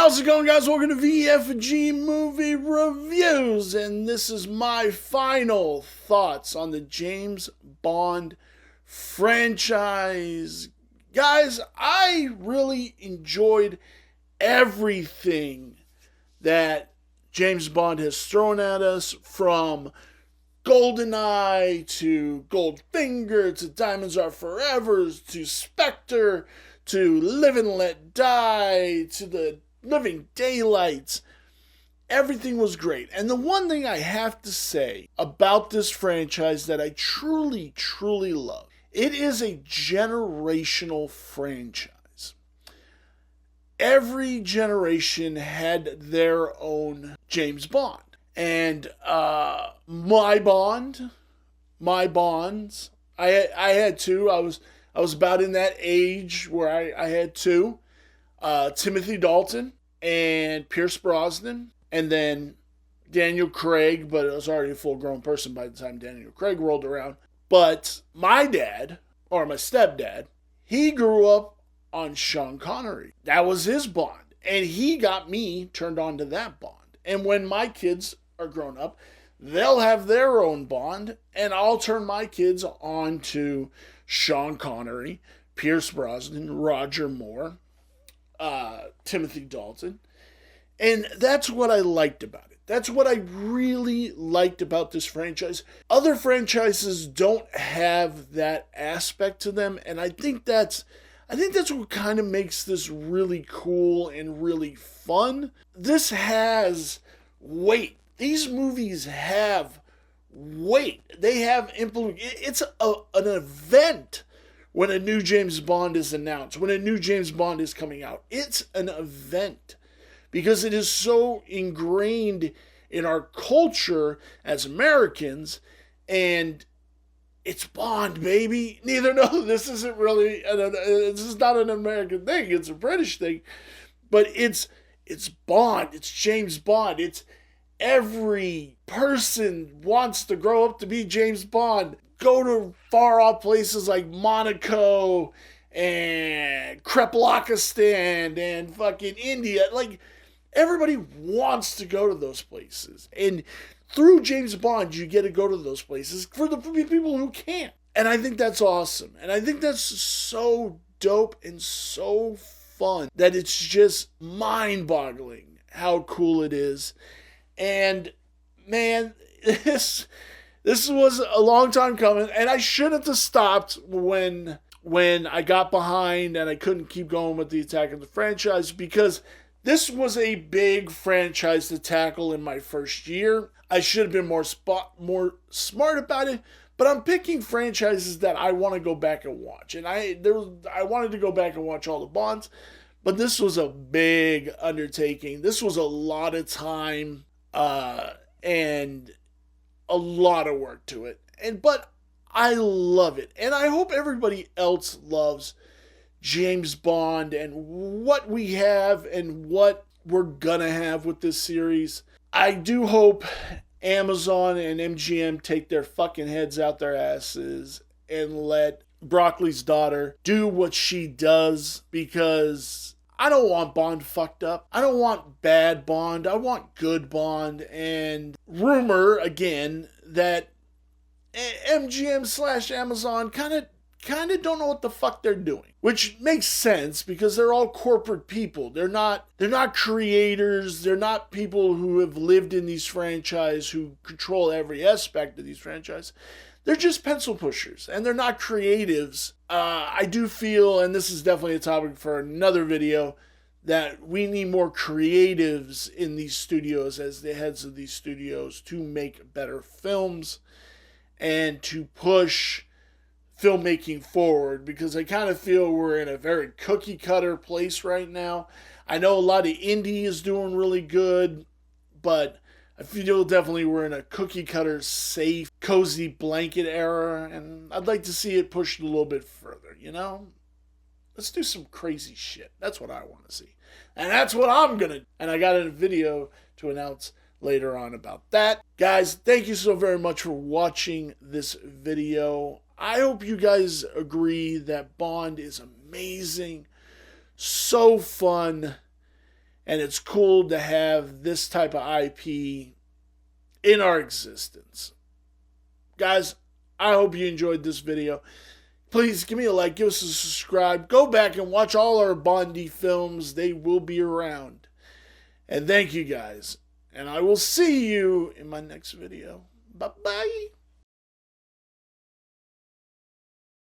How's it going, guys? Welcome to VFG Movie Reviews, and this is my final thoughts on the James Bond franchise. Guys, I really enjoyed everything that James Bond has thrown at us, from GoldenEye to Goldfinger to Diamonds Are Forever to Spectre to Live and Let Die to the Living Daylights. Everything was great. And the one thing I have to say about this franchise that I truly, truly love, it is a generational franchise. Every generation had their own James Bond. And my Bonds, I had two. I was about in that age where I had two. Timothy Dalton and Pierce Brosnan, and then Daniel Craig, but I was already a full-grown person by the time Daniel Craig rolled around. But my dad, or my stepdad, he grew up on Sean Connery. That was his Bond, and he got me turned on to that Bond. And when my kids are grown up, they'll have their own Bond, and I'll turn my kids on to Sean Connery, Pierce Brosnan, Roger Moore, Timothy Dalton. And that's what I liked about it. That's what I really liked about this franchise. Other franchises don't have that aspect to them, and I think that's what kind of makes this really cool and really fun. This has weight. These movies have weight. They have it's an event. When a new James Bond is announced, when a new James Bond is coming out, it's an event because it is so ingrained in our culture as Americans, and it's Bond, baby. This isn't really, this is not an American thing, it's a British thing, but it's Bond, it's James Bond, it's every person wants to grow up to be James Bond. Go to far-off places like Monaco and Kreplakistan and fucking India. Like, everybody wants to go to those places. And through James Bond, you get to go to those places for the people who can't. And I think that's awesome. And I think that's so dope and so fun that it's just mind-boggling how cool it is. And, man, This was a long time coming, and I should have stopped when I got behind and I couldn't keep going with the Attack of the franchise, because this was a big franchise to tackle in my first year. I should have been more smart about it, but I'm picking franchises that I want to go back and watch. And I wanted to go back and watch all the Bonds, but this was a big undertaking. This was a lot of time and a lot of work to it, but I love it, and I hope everybody else loves James Bond and what we have and what we're gonna have with this series. I do hope Amazon and MGM take their fucking heads out their asses and let Broccoli's daughter do what she does, because I don't want Bond fucked up. I don't want bad Bond. I want good Bond. And rumor, again, that MGM/Amazon kind of don't know what the fuck they're doing. Which makes sense, because they're all corporate people. They're not creators. They're not people who have lived in these franchises, who control every aspect of these franchises. They're just pencil pushers, and they're not creatives. I do feel, and this is definitely a topic for another video, that we need more creatives in these studios as the heads of these studios to make better films and to push filmmaking forward, because I kind of feel we're in a very cookie cutter place right now. I know a lot of indie is doing really good, but I feel definitely we're in a cookie-cutter, safe, cozy blanket era, and I'd like to see it pushed a little bit further, you know? Let's do some crazy shit. That's what I want to see. And that's what I'm going to. And I got a video to announce later on about that. Guys, thank you so very much for watching this video. I hope you guys agree that Bond is amazing, so fun, And it's cool to have this type of IP in our existence. Guys, I hope you enjoyed this video. Please give me a like, give us a subscribe. Go back and watch all our Bondi films. They will be around. And thank you guys. And I will see you in my next video. Bye-bye.